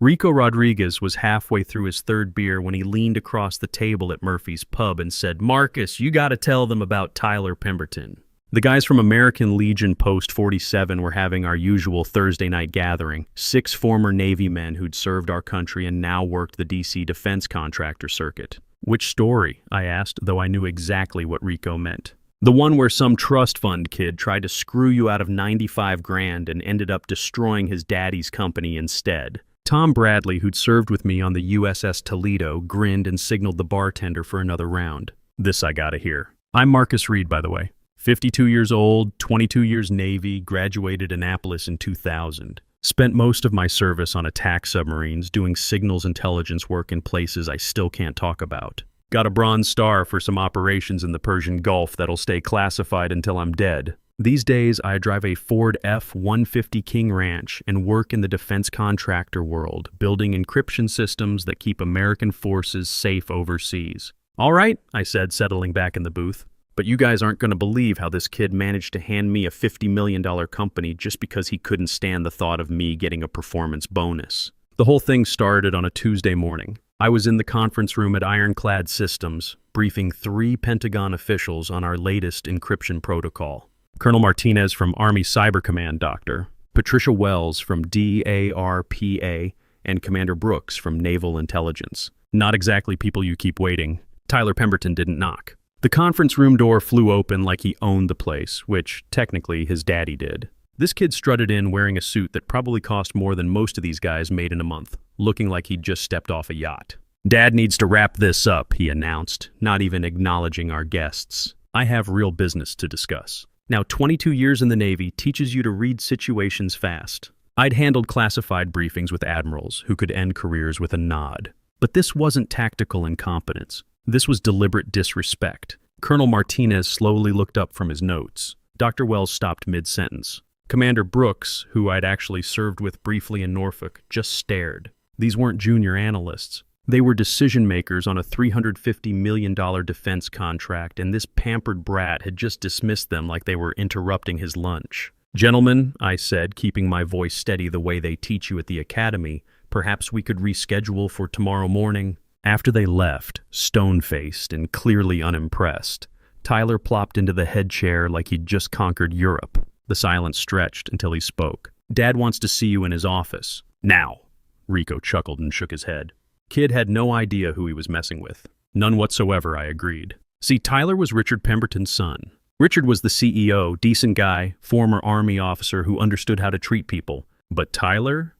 Rico Rodriguez was halfway through his third beer when he leaned across the table at Murphy's Pub and said, "Marcus, you gotta tell them about Tyler Pemberton." The guys from American Legion Post 47 were having our usual Thursday night gathering. 6 former Navy men who'd served our country and now worked the DC defense contractor circuit. "Which story?" I asked, though I knew exactly what Rico meant. "The one where some trust fund kid tried to screw you out of 95 grand and ended up destroying his daddy's company instead." Tom Bradley, who'd served with me on the USS Toledo, grinned and signaled the bartender for another round. "This I gotta hear. I'm Marcus Reed, by the way. 52 years old, 22 years Navy, graduated Annapolis in 2000. Spent most of my service on attack submarines doing signals intelligence work in places I still can't talk about. Got a Bronze Star for some operations in the Persian Gulf that'll stay classified until I'm dead. These days, I drive a Ford F-150 King Ranch and work in the defense contractor world, building encryption systems that keep American forces safe overseas." "All right," I said, settling back in the booth. "But you guys aren't going to believe how this kid managed to hand me a $50 million company just because he couldn't stand the thought of me getting a performance bonus." The whole thing started on a Tuesday morning. I was in the conference room at Ironclad Systems, briefing 3 Pentagon officials on our latest encryption protocol. Colonel Martinez from Army Cyber Command, Doctor, Patricia Wells from DARPA, and Commander Brooks from Naval Intelligence. Not exactly people you keep waiting. Tyler Pemberton didn't knock. The conference room door flew open like he owned the place, which, technically, his daddy did. This kid strutted in wearing a suit that probably cost more than most of these guys made in a month, looking like he'd just stepped off a yacht. "Dad needs to wrap this up," he announced, not even acknowledging our guests. "I have real business to discuss." Now, 22 years in the Navy teaches you to read situations fast. I'd handled classified briefings with admirals who could end careers with a nod. But this wasn't tactical incompetence. This was deliberate disrespect. Colonel Martinez slowly looked up from his notes. Dr. Wells stopped mid-sentence. Commander Brooks, who I'd actually served with briefly in Norfolk, just stared. These weren't junior analysts. They were decision-makers on a $350 million defense contract, and this pampered brat had just dismissed them like they were interrupting his lunch. "Gentlemen," I said, keeping my voice steady the way they teach you at the academy, "perhaps we could reschedule for tomorrow morning." After they left, stone-faced and clearly unimpressed, Tyler plopped into the head chair like he'd just conquered Europe. The silence stretched until he spoke. "Dad wants to see you in his office. Now." Rico chuckled and shook his head. Kid had no idea who he was messing with. "None whatsoever," I agreed. See, Tyler was Richard Pemberton's son. Richard was the CEO, decent guy, former Army officer who understood how to treat people. But Tyler?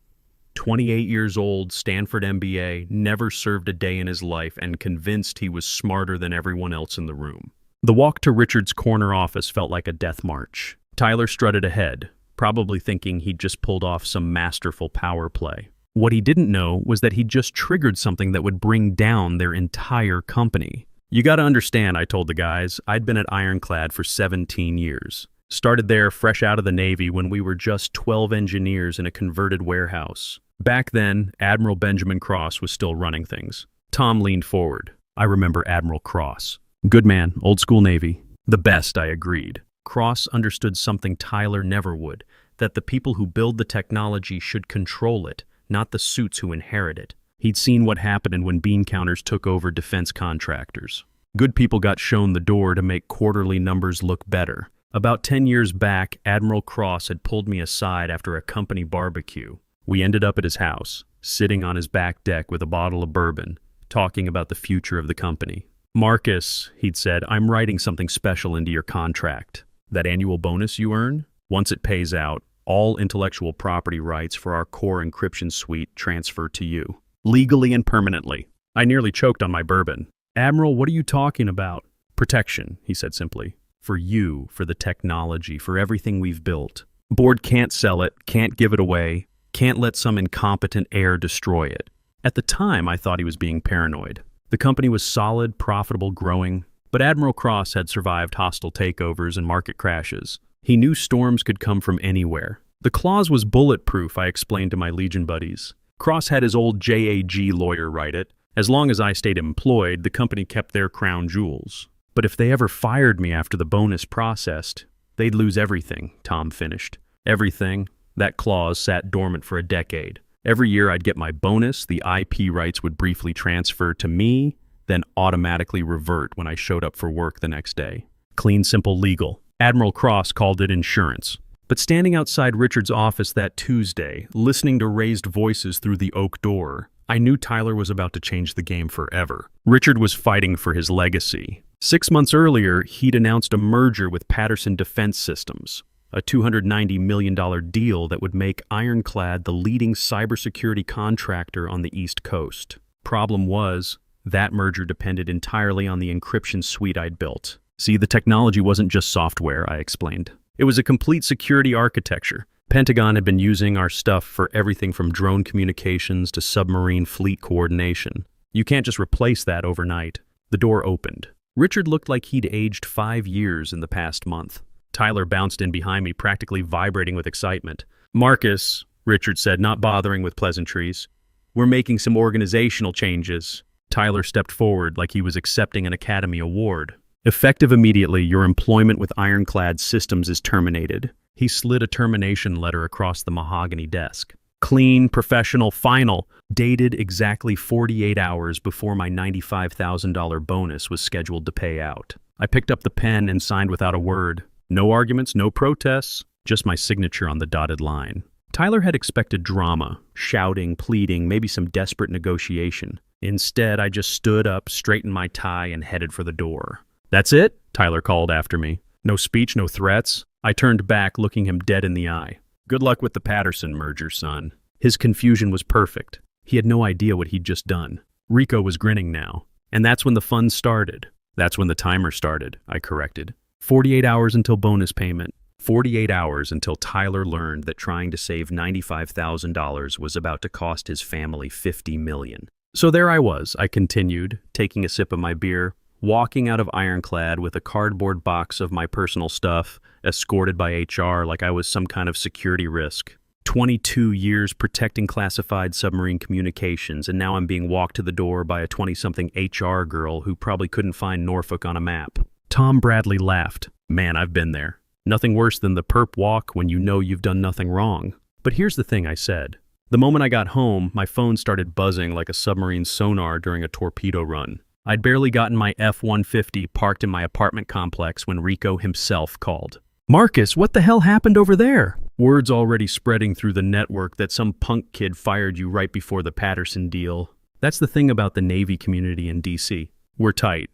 28 years old, Stanford MBA, never served a day in his life, and convinced he was smarter than everyone else in the room. The walk to Richard's corner office felt like a death march. Tyler strutted ahead, probably thinking he'd just pulled off some masterful power play. What he didn't know was that he'd just triggered something that would bring down their entire company. "You gotta understand," I told the guys, "I'd been at Ironclad for 17 years. Started there fresh out of the Navy when we were just 12 engineers in a converted warehouse. Back then, Admiral Benjamin Cross was still running things." Tom leaned forward. "I remember Admiral Cross. Good man, old school Navy." "The best," I agreed. Cross understood something Tyler never would, that the people who build the technology should control it, not the suits who inherit it. He'd seen what happened when bean counters took over defense contractors. Good people got shown the door to make quarterly numbers look better. About 10 years back, Admiral Cross had pulled me aside after a company barbecue. We ended up at his house, sitting on his back deck with a bottle of bourbon, talking about the future of the company. "Marcus," he'd said, "I'm writing something special into your contract. That annual bonus you earn, once it pays out, all intellectual property rights for our core encryption suite transfer to you. Legally and permanently." I nearly choked on my bourbon. "Admiral, what are you talking about?" "Protection," he said simply. "For you, for the technology, for everything we've built. Board can't sell it, can't give it away, can't let some incompetent heir destroy it." At the time, I thought he was being paranoid. The company was solid, profitable, growing, but Admiral Cross had survived hostile takeovers and market crashes. He knew storms could come from anywhere. The clause was bulletproof, I explained to my Legion buddies. Cross had his old JAG lawyer write it. As long as I stayed employed, the company kept their crown jewels. But if they ever fired me after the bonus processed, they'd lose everything, Tom finished. Everything. That clause sat dormant for a decade. Every year I'd get my bonus, the IP rights would briefly transfer to me, then automatically revert when I showed up for work the next day. Clean, simple, legal. Admiral Cross called it insurance. But standing outside Richard's office that Tuesday, listening to raised voices through the oak door, I knew Tyler was about to change the game forever. Richard was fighting for his legacy. 6 months earlier, he'd announced a merger with Patterson Defense Systems, a $290 million deal that would make Ironclad the leading cybersecurity contractor on the East Coast. Problem was, that merger depended entirely on the encryption suite I'd built. See, the technology wasn't just software, I explained. It was a complete security architecture. Pentagon had been using our stuff for everything from drone communications to submarine fleet coordination. You can't just replace that overnight. The door opened. Richard looked like he'd aged 5 years in the past month. Tyler bounced in behind me, practically vibrating with excitement. "Marcus," Richard said, not bothering with pleasantries, "we're making some organizational changes." Tyler stepped forward like he was accepting an Academy Award. "Effective immediately, your employment with Ironclad Systems is terminated." He slid a termination letter across the mahogany desk. Clean, professional, final, dated exactly 48 hours before my $95,000 bonus was scheduled to pay out. I picked up the pen and signed without a word. No arguments, no protests, just my signature on the dotted line. Tyler had expected drama, shouting, pleading, maybe some desperate negotiation. Instead, I just stood up, straightened my tie, and headed for the door. "That's it?" Tyler called after me. No speech, no threats. I turned back, looking him dead in the eye. "Good luck with the Patterson merger, son." His confusion was perfect. He had no idea what he'd just done. Rico was grinning now. "And that's when the fun started." "That's when the timer started," I corrected. 48 hours until bonus payment. 48 hours until Tyler learned that trying to save $95,000 was about to cost his family $50 million. So there I was, I continued, taking a sip of my beer, walking out of Ironclad with a cardboard box of my personal stuff, escorted by HR like I was some kind of security risk. 22 years protecting classified submarine communications, and now I'm being walked to the door by a 20-something HR girl who probably couldn't find Norfolk on a map. Tom Bradley laughed. "Man, I've been there. Nothing worse than the perp walk when you know you've done nothing wrong." "But here's the thing," I said. The moment I got home, my phone started buzzing like a submarine sonar during a torpedo run. I'd barely gotten my F-150 parked in my apartment complex when Rico himself called. "Marcus, what the hell happened over there?" Words already spreading through the network that some punk kid fired you right before the Patterson deal. That's the thing about the Navy community in DC. We're tight.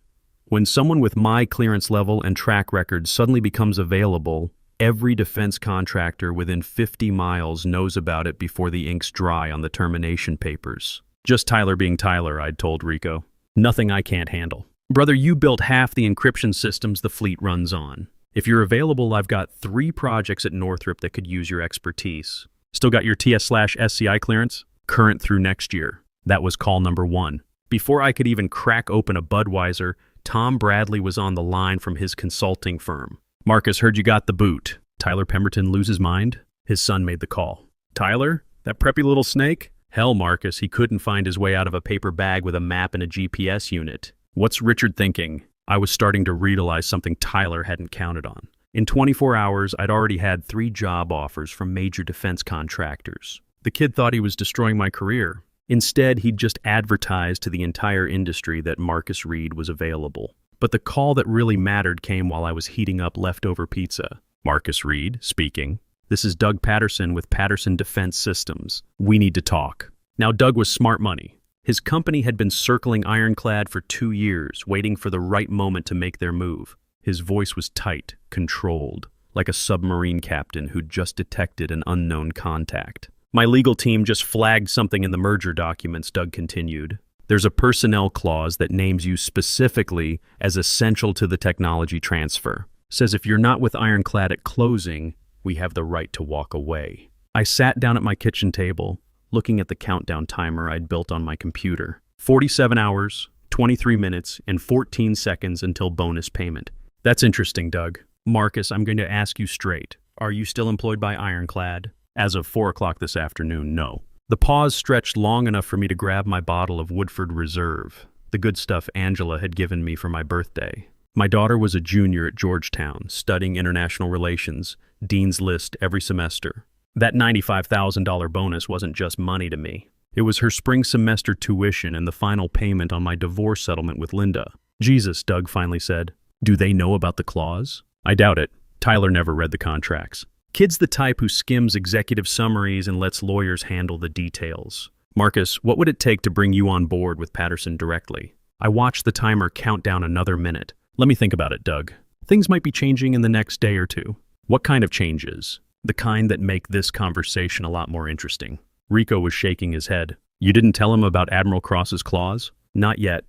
When someone with my clearance level and track record suddenly becomes available, every defense contractor within 50 miles knows about it before the ink's dry on the termination papers. "Just Tyler being Tyler," I'd told Rico. "Nothing I can't handle. Brother, you built half the encryption systems the fleet runs on. If you're available, I've got 3 projects at Northrop that could use your expertise. Still got your TS/SCI clearance? Current through next year." That was call number 1. Before I could even crack open a Budweiser, Tom Bradley was on the line from his consulting firm. "Marcus, heard you got the boot. Tyler Pemberton lose his mind?" His son made the call. "Tyler? That preppy little snake?" "Hell, Marcus, he couldn't find his way out of a paper bag with a map and a GPS unit." "What's Richard thinking?" I was starting to realize something Tyler hadn't counted on. In 24 hours, I'd already had 3 job offers from major defense contractors. The kid thought he was destroying my career. Instead, he'd just advertised to the entire industry that Marcus Reed was available. But the call that really mattered came while I was heating up leftover pizza. "Marcus Reed, speaking. This is Doug Patterson with Patterson Defense Systems. We need to talk." Now, Doug was smart money. His company had been circling Ironclad for 2 years, waiting for the right moment to make their move. His voice was tight, controlled, like a submarine captain who'd just detected an unknown contact. "My legal team just flagged something in the merger documents," Doug continued. "There's a personnel clause that names you specifically as essential to the technology transfer. Says if you're not with Ironclad at closing, we have the right to walk away." I sat down at my kitchen table, looking at the countdown timer I'd built on my computer. 47 hours, 23 minutes, and 14 seconds until bonus payment. "That's interesting, Doug. Marcus, I'm going to ask you straight. Are you still employed by Ironclad?" "As of 4 o'clock this afternoon, no." The pause stretched long enough for me to grab my bottle of Woodford Reserve, the good stuff Angela had given me for my birthday. My daughter was a junior at Georgetown, studying international relations, Dean's List every semester. That $95,000 bonus wasn't just money to me. It was her spring semester tuition and the final payment on my divorce settlement with Linda. Jesus, Doug finally said. Do they know about the clause? I doubt it. Tyler never read the contracts. Kid's the type who skims executive summaries and lets lawyers handle the details. Marcus, what would it take to bring you on board with Patterson directly? I watched the timer count down another minute. Let me think about it, Doug. Things might be changing in the next day or two. What kind of changes? The kind that make this conversation a lot more interesting. Rico was shaking his head. You didn't tell him about Admiral Cross's clause? Not yet.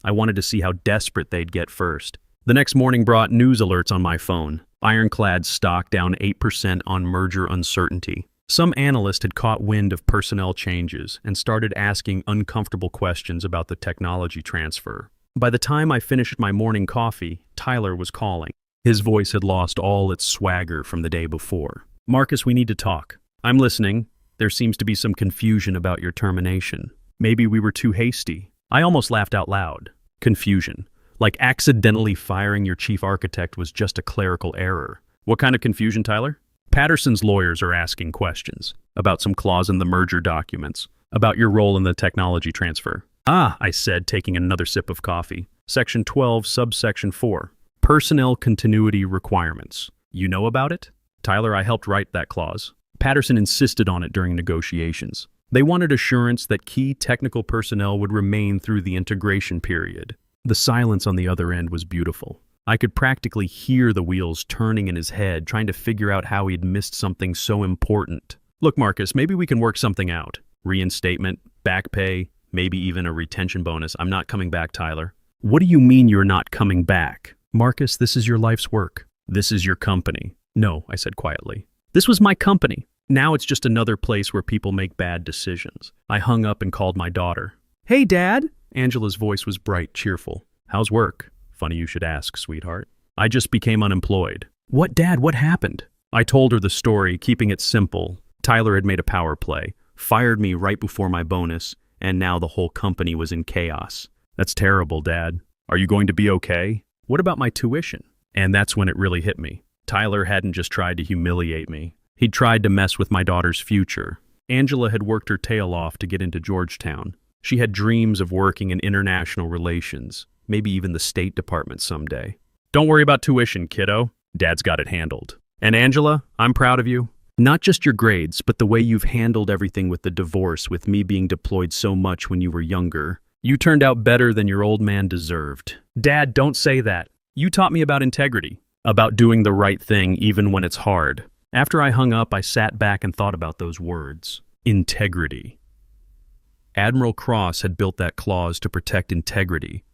I wanted to see how desperate they'd get first. The next morning brought news alerts on my phone. Ironclad's stock down 8% on merger uncertainty. Some analyst had caught wind of personnel changes and started asking uncomfortable questions about the technology transfer. By the time I finished my morning coffee, Tyler was calling. His voice had lost all its swagger from the day before. Marcus, we need to talk. I'm listening. There seems to be some confusion about your termination. Maybe we were too hasty. I almost laughed out loud. Confusion. Like accidentally firing your chief architect was just a clerical error. What kind of confusion, Tyler? Patterson's lawyers are asking questions about some clause in the merger documents, about your role in the technology transfer. Ah, I said, taking another sip of coffee. Section 12, subsection 4. Personnel continuity requirements. You know about it? Tyler, I helped write that clause. Patterson insisted on it during negotiations. They wanted assurance that key technical personnel would remain through the integration period. The silence on the other end was beautiful. I could practically hear the wheels turning in his head, trying to figure out how he'd missed something so important. Look, Marcus, maybe we can work something out. Reinstatement, back pay, maybe even a retention bonus. I'm not coming back, Tyler. What do you mean you're not coming back? Marcus, this is your life's work. This is your company. No, I said quietly. This was my company. Now it's just another place where people make bad decisions. I hung up and called my daughter. Hey, Dad. Angela's voice was bright, cheerful. How's work? Funny you should ask, sweetheart. I just became unemployed. What, Dad? What happened? I told her the story, keeping it simple. Tyler had made a power play, fired me right before my bonus, and now the whole company was in chaos. That's terrible, Dad. Are you going to be okay? What about my tuition? And that's when it really hit me. Tyler hadn't just tried to humiliate me. He'd tried to mess with my daughter's future. Angela had worked her tail off to get into Georgetown. She had dreams of working in international relations, maybe even the State Department someday. Don't worry about tuition, kiddo. Dad's got it handled. And Angela, I'm proud of you. Not just your grades, but the way you've handled everything with the divorce, with me being deployed so much when you were younger. You turned out better than your old man deserved. Dad, don't say that. You taught me about integrity, about doing the right thing even when it's hard. After I hung up, I sat back and thought about those words. Integrity. Admiral Cross had built that clause to protect integrity.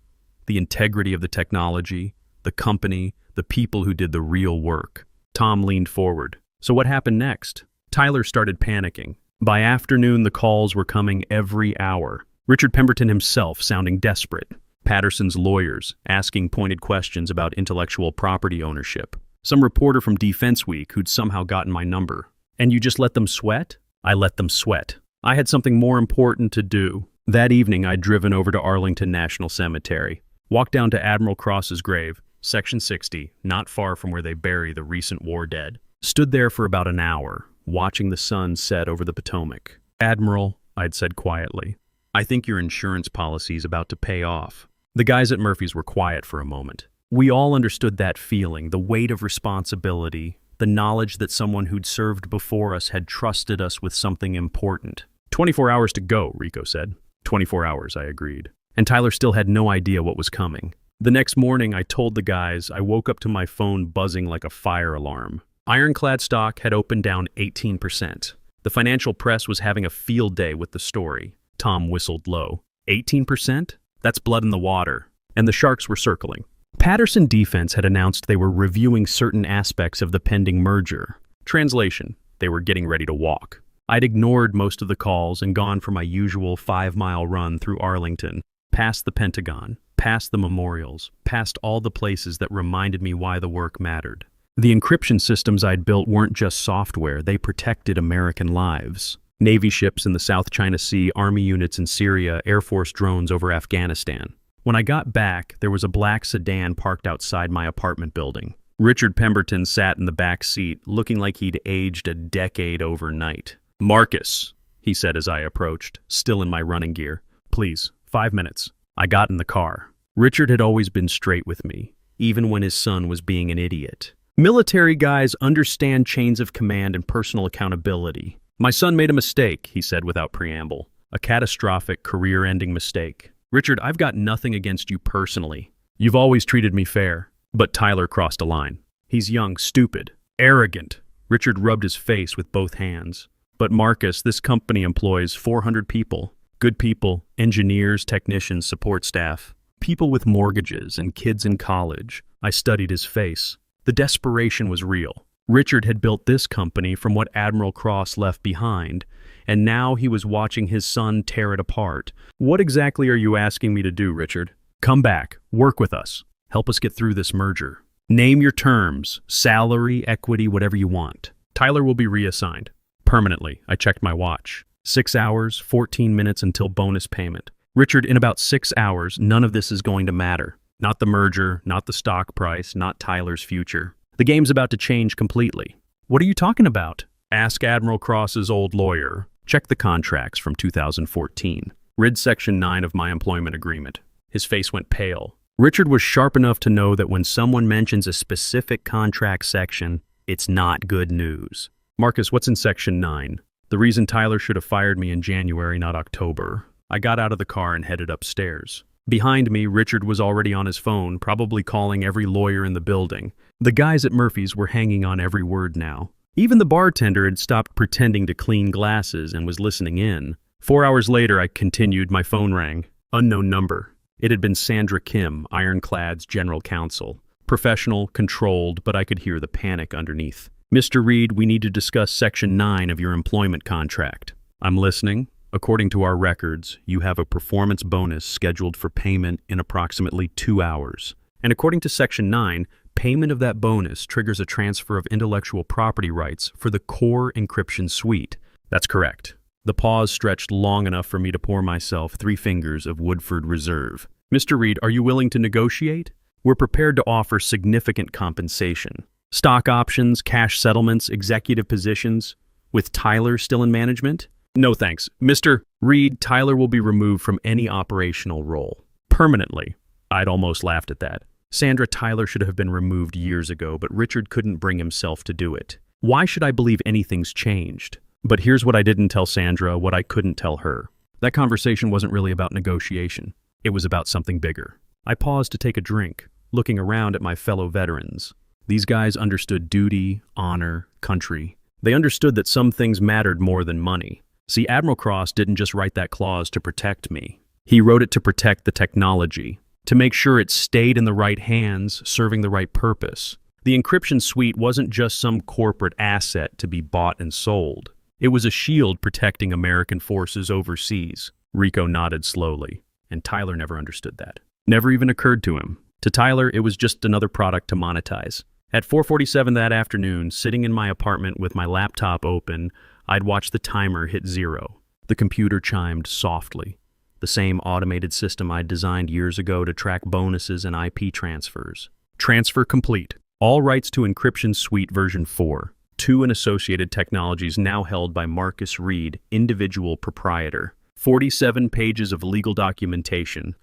The integrity of the technology, the company, the people who did the real work. Tom leaned forward. So what happened next? Tyler started panicking. By afternoon, the calls were coming every hour. Richard Pemberton himself sounding desperate. Patterson's lawyers asking pointed questions about intellectual property ownership. Some reporter from Defense Week who'd somehow gotten my number. And you just let them sweat? I let them sweat. I had something more important to do. That evening, I'd driven over to Arlington National Cemetery. Walked down to Admiral Cross's grave, Section 60, not far from where they bury the recent war dead. Stood there for about an hour, watching the sun set over the Potomac. Admiral, I'd said quietly, I think your insurance policy's about to pay off. The guys at Murphy's were quiet for a moment. We all understood that feeling, the weight of responsibility, the knowledge that someone who'd served before us had trusted us with something important. 24 hours to go, Rico said. 24 hours, I agreed. And Tyler still had no idea what was coming. The next morning, I told the guys I woke up to my phone buzzing like a fire alarm. Ironclad stock had opened down 18%. The financial press was having a field day with the story. Tom whistled low. 18%? That's blood in the water. And the sharks were circling. Patterson Defense had announced they were reviewing certain aspects of the pending merger. Translation, they were getting ready to walk. I'd ignored most of the calls and gone for my usual 5-mile run through Arlington, past the Pentagon, past the memorials, past all the places that reminded me why the work mattered. The encryption systems I'd built weren't just software, they protected American lives. Navy ships in the South China Sea, Army units in Syria, Air Force drones over Afghanistan. When I got back, there was a black sedan parked outside my apartment building. Richard Pemberton sat in the back seat, looking like he'd aged a decade overnight. "Marcus," he said as I approached, still in my running gear. "Please, 5 minutes." I got in the car. Richard had always been straight with me, even when his son was being an idiot. Military guys understand chains of command and personal accountability. "My son made a mistake," he said without preamble. "A catastrophic, career-ending mistake. Richard, I've got nothing against you personally. You've always treated me fair." But Tyler crossed a line. "He's young, stupid, arrogant." Richard rubbed his face with both hands. "But Marcus, this company employs 400 people. Good people, engineers, technicians, support staff. People with mortgages and kids in college." I studied his face. The desperation was real. Richard had built this company from what Admiral Cross left behind, and now he was watching his son tear it apart. "What exactly are you asking me to do, Richard? Come back, work with us. Help us get through this merger. Name your terms, salary, equity, whatever you want. Tyler will be reassigned. Permanently." I checked my watch. 6 hours, 14 minutes until bonus payment. "Richard, in about 6 hours, none of this is going to matter. Not the merger, not the stock price, not Tyler's future. The game's about to change completely." "What are you talking about?" "Ask Admiral Cross's old lawyer. Check the contracts from 2014. Read Section 9 of my employment agreement." His face went pale. Richard was sharp enough to know that when someone mentions a specific contract section, it's not good news. "Marcus, what's in Section 9? The reason Tyler should have fired me in January, not October." I got out of the car and headed upstairs. Behind me, Richard was already on his phone, probably calling every lawyer in the building. The guys at Murphy's were hanging on every word now. Even the bartender had stopped pretending to clean glasses and was listening in. 4 hours later, I continued. My phone rang. Unknown number. It had been Sandra Kim, Ironclad's general counsel. Professional, controlled, but I could hear the panic underneath. "Mr. Reed, we need to discuss Section 9 of your employment contract." "I'm listening." "According to our records, you have a performance bonus scheduled for payment in approximately 2 hours. And according to Section 9, payment of that bonus triggers a transfer of intellectual property rights for the core encryption suite." "That's correct." The pause stretched long enough for me to pour myself 3 fingers of Woodford Reserve. "Mr. Reed, are you willing to negotiate? We're prepared to offer significant compensation. Stock options, cash settlements, executive positions, with Tyler still in management?" "No thanks. Mr. Reed, Tyler will be removed from any operational role. Permanently." I'd almost laughed at that. Sandra, Tyler should have been removed years ago, but Richard couldn't bring himself to do it. Why should I believe anything's changed? But here's what I didn't tell Sandra, what I couldn't tell her. That conversation wasn't really about negotiation. It was about something bigger. I paused to take a drink, looking around at my fellow veterans. These guys understood duty, honor, country. They understood that some things mattered more than money. See, Admiral Cross didn't just write that clause to protect me. He wrote it to protect the technology, to make sure it stayed in the right hands, serving the right purpose. The encryption suite wasn't just some corporate asset to be bought and sold. It was a shield protecting American forces overseas. Rico nodded slowly, and Tyler never understood that. Never even occurred to him. To Tyler, it was just another product to monetize. At 4:47 that afternoon, sitting in my apartment with my laptop open, I'd watched the timer hit 0. The computer chimed softly. The same automated system I'd designed years ago to track bonuses and IP transfers. Transfer complete. All rights to Encryption Suite version 4. 2 and associated technologies now held by Marcus Reed, individual proprietor. 47 pages of legal documentation,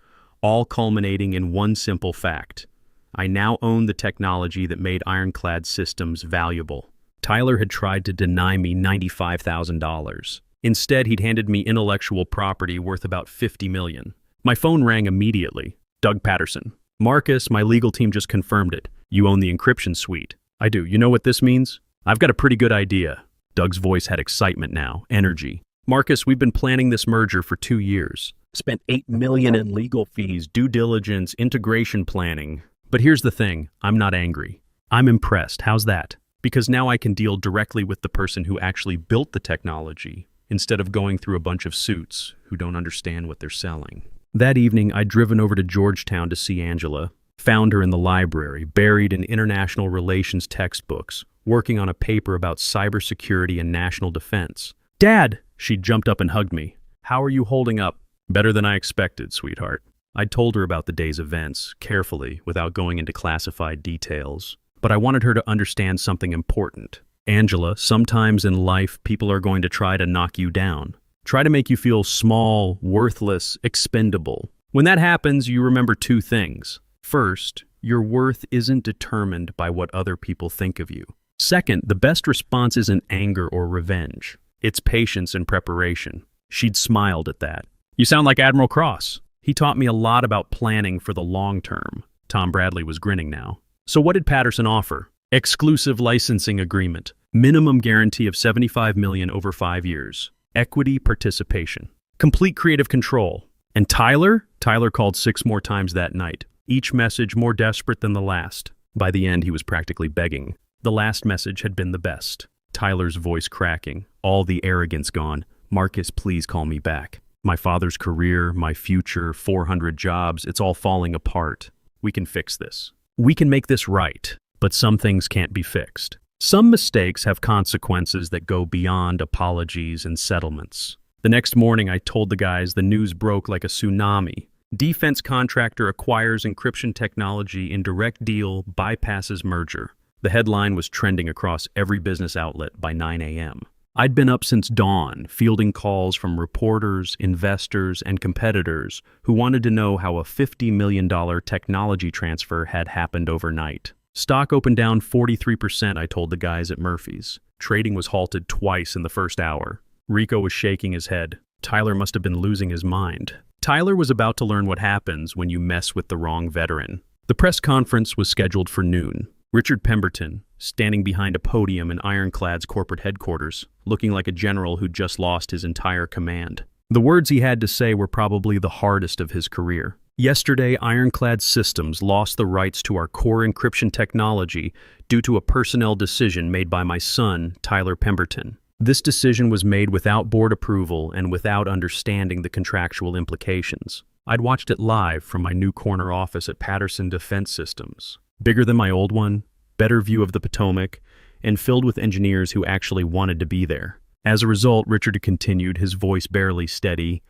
all culminating in one simple fact. I now own the technology that made Ironclad systems valuable. Tyler had tried to deny me $95,000. Instead, he'd handed me intellectual property worth about $50 million. My phone rang immediately. "Doug Patterson." "Marcus, my legal team just confirmed it. You own the encryption suite." "I do. You know what this means?" "I've got a pretty good idea." Doug's voice had excitement now, energy. "Marcus, we've been planning this merger for 2 years. Spent $8 million in legal fees, due diligence, integration planning. But here's the thing, I'm not angry. I'm impressed. How's that? Because now I can deal directly with the person who actually built the technology, instead of going through a bunch of suits who don't understand what they're selling." That evening, I'd driven over to Georgetown to see Angela. Found her in the library, buried in international relations textbooks, working on a paper about cybersecurity and national defense. "Dad!" She jumped up and hugged me. "How are you holding up?" "Better than I expected, sweetheart." I'd told her about the day's events, carefully, without going into classified details. but I wanted her to understand something important. Angela, sometimes in life, people are going to try to knock you down. Try to make you feel small, worthless, expendable. When that happens, you remember two things. First, your worth isn't determined by what other people think of you. Second, the best response isn't anger or revenge. It's patience and preparation. She'd smiled at that. You sound like Admiral Cross. He taught me a lot about planning for the long term. Tom Bradley was grinning now. So what did Patterson offer? Exclusive licensing agreement. Minimum guarantee of $75 million over 5 years. Equity participation. Complete creative control. And Tyler? Tyler called 6 more times that night. Each message more desperate than the last. By the end, he was practically begging. The last message had been the best. Tyler's voice cracking. All the arrogance gone. Marcus, please call me back. My father's career, my future, 400 jobs, it's all falling apart. We can fix this. We can make this right. But some things can't be fixed. Some mistakes have consequences that go beyond apologies and settlements. The next morning, I told the guys the news broke like a tsunami. Defense contractor acquires encryption technology in direct deal, bypasses merger. The headline was trending across every business outlet by 9 a.m. I'd been up since dawn, fielding calls from reporters, investors, and competitors who wanted to know how a $50 million technology transfer had happened overnight. Stock opened down 43%, I told the guys at Murphy's. Trading was halted twice in the first hour. Rico was shaking his head. Tyler must have been losing his mind. Tyler was about to learn what happens when you mess with the wrong veteran. The press conference was scheduled for noon. Richard Pemberton, standing behind a podium in Ironclad's corporate headquarters, looking like a general who'd just lost his entire command. The words he had to say were probably the hardest of his career. Yesterday, Ironclad Systems lost the rights to our core encryption technology due to a personnel decision made by my son, Tyler Pemberton. This decision was made without board approval and without understanding the contractual implications. I'd watched it live from my new corner office at Patterson Defense Systems. Bigger than my old one, better view of the Potomac, and filled with engineers who actually wanted to be there. As a result, Richard continued, his voice barely steady,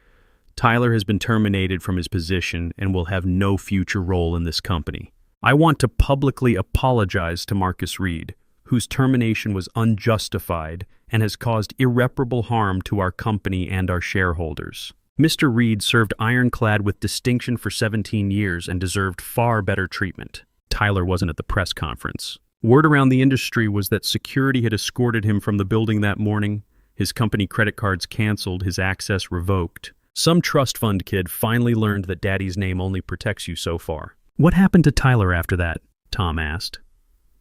Tyler has been terminated from his position and will have no future role in this company. I want to publicly apologize to Marcus Reed, whose termination was unjustified and has caused irreparable harm to our company and our shareholders. Mr. Reed served Ironclad with distinction for 17 years and deserved far better treatment. Tyler wasn't at the press conference. Word around the industry was that security had escorted him from the building that morning, his company credit cards canceled, his access revoked. Some trust fund kid finally learned that daddy's name only protects you so far. What happened to Tyler after that? Tom asked.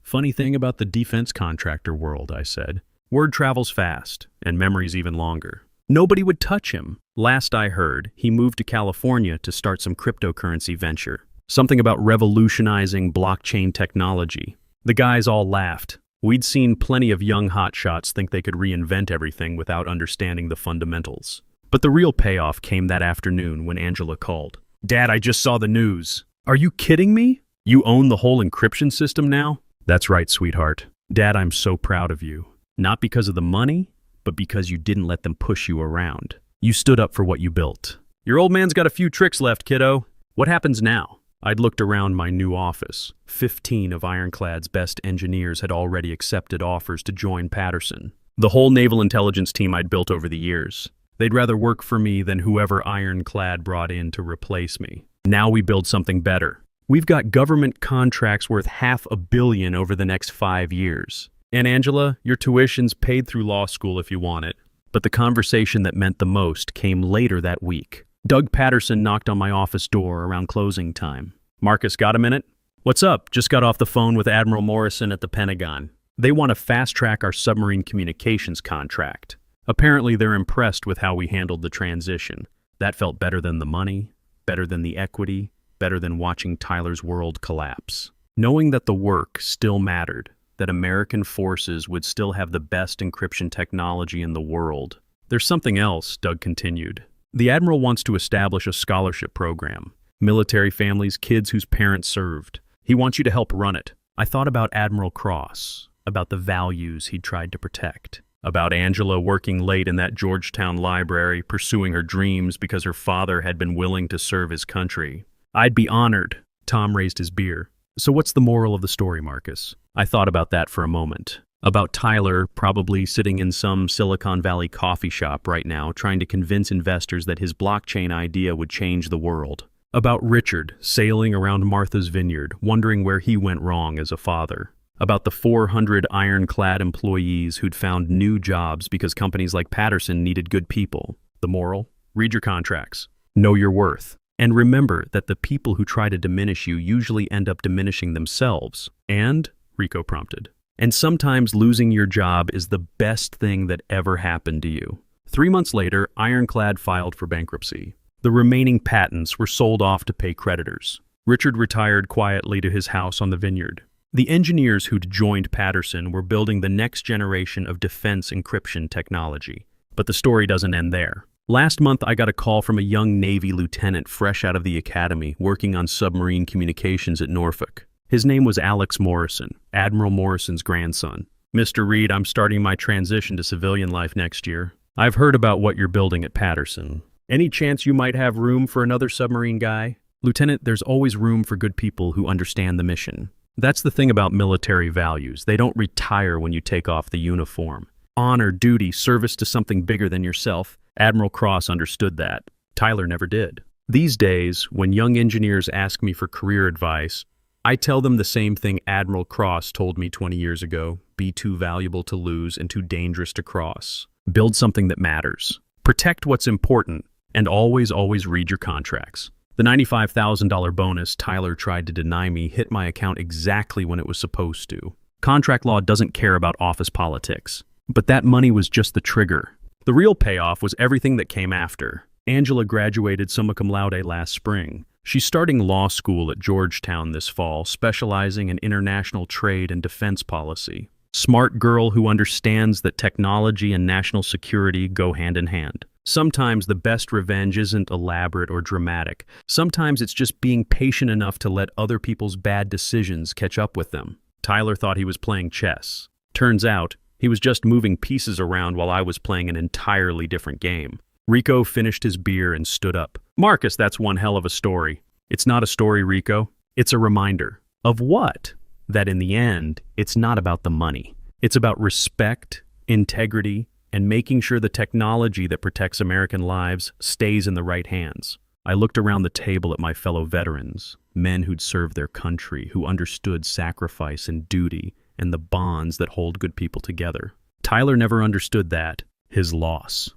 Funny thing about the defense contractor world, I said. Word travels fast, and memories even longer. Nobody would touch him. Last I heard, he moved to California to start some cryptocurrency venture. Something about revolutionizing blockchain technology. The guys all laughed. We'd seen plenty of young hotshots think they could reinvent everything without understanding the fundamentals. But the real payoff came that afternoon when Angela called. Dad, I just saw the news. Are you kidding me? You own the whole encryption system now? That's right, sweetheart. Dad, I'm so proud of you. Not because of the money, but because you didn't let them push you around. You stood up for what you built. Your old man's got a few tricks left, kiddo. What happens now? I'd looked around my new office. 15 of Ironclad's best engineers had already accepted offers to join Patterson. The whole naval intelligence team I'd built over the years. They'd rather work for me than whoever Ironclad brought in to replace me. Now we build something better. We've got government contracts worth $500 million over the next 5 years. And Angela, your tuition's paid through law school if you want it. But the conversation that meant the most came later that week. Doug Patterson knocked on my office door around closing time. Marcus, got a minute? What's up? Just got off the phone with Admiral Morrison at the Pentagon. They want to fast-track our submarine communications contract. Apparently, they're impressed with how we handled the transition. That felt better than the money, better than the equity, better than watching Tyler's world collapse. Knowing that the work still mattered, that American forces would still have the best encryption technology in the world. There's something else, Doug continued. The Admiral wants to establish a scholarship program. Military families, kids whose parents served. He wants you to help run it. I thought about Admiral Cross, about the values he tried to protect, about Angela working late in that Georgetown library, pursuing her dreams because her father had been willing to serve his country. I'd be honored. Tom raised his beer. So what's the moral of the story, Marcus? I thought about that for a moment. About Tyler probably sitting in some Silicon Valley coffee shop right now trying to convince investors that his blockchain idea would change the world. About Richard sailing around Martha's Vineyard, wondering where he went wrong as a father. About the 400 ironclad employees who'd found new jobs because companies like Patterson needed good people. The moral? Read your contracts. Know your worth. And remember that the people who try to diminish you usually end up diminishing themselves. And, Rico prompted, and sometimes losing your job is the best thing that ever happened to you. 3 months later, Ironclad filed for bankruptcy. The remaining patents were sold off to pay creditors. Richard retired quietly to his house on the vineyard. The engineers who'd joined Patterson were building the next generation of defense encryption technology. But the story doesn't end there. Last month, I got a call from a young Navy lieutenant fresh out of the academy working on submarine communications at Norfolk. His name was Alex Morrison, Admiral Morrison's grandson. "Mr. Reed, I'm starting my transition to civilian life next year. I've heard about what you're building at Patterson. Any chance you might have room for another submarine guy?" "Lieutenant, there's always room for good people who understand the mission." That's the thing about military values. They don't retire when you take off the uniform. Honor, duty, service to something bigger than yourself. Admiral Cross understood that. Tyler never did. These days, when young engineers ask me for career advice, I tell them the same thing Admiral Cross told me 20 years ago: be too valuable to lose and too dangerous to cross. Build something that matters. Protect what's important, and always read your contracts. The $95,000 bonus Tyler tried to deny me hit my account exactly when it was supposed to. Contract law doesn't care about office politics. But that money was just the trigger. The real payoff was everything that came after. Angela graduated summa cum laude last spring. She's starting law school at Georgetown this fall, specializing in international trade and defense policy. Smart girl who understands that technology and national security go hand in hand. Sometimes the best revenge isn't elaborate or dramatic. Sometimes it's just being patient enough to let other people's bad decisions catch up with them. Tyler thought he was playing chess. Turns out, he was just moving pieces around while I was playing an entirely different game. Rico finished his beer and stood up. "Marcus, that's one hell of a story." "It's not a story, Rico. It's a reminder." "Of what?" "That in the end, it's not about the money. It's about respect, integrity, and making sure the technology that protects American lives stays in the right hands." I looked around the table at my fellow veterans, men who'd served their country, who understood sacrifice and duty, and the bonds that hold good people together. Tyler never understood that, his loss.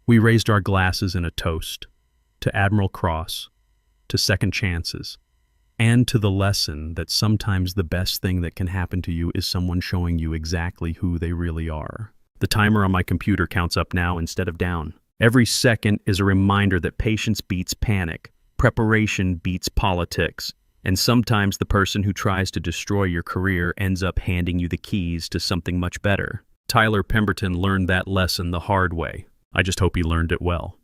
We raised our glasses in a toast to Admiral Cross, to second chances, and to the lesson that sometimes the best thing that can happen to you is someone showing you exactly who they really are. The timer on my computer counts up now instead of down. Every second is a reminder that patience beats panic, preparation beats politics, and sometimes the person who tries to destroy your career ends up handing you the keys to something much better. Tyler Pemberton learned that lesson the hard way. I just hope he learned it well.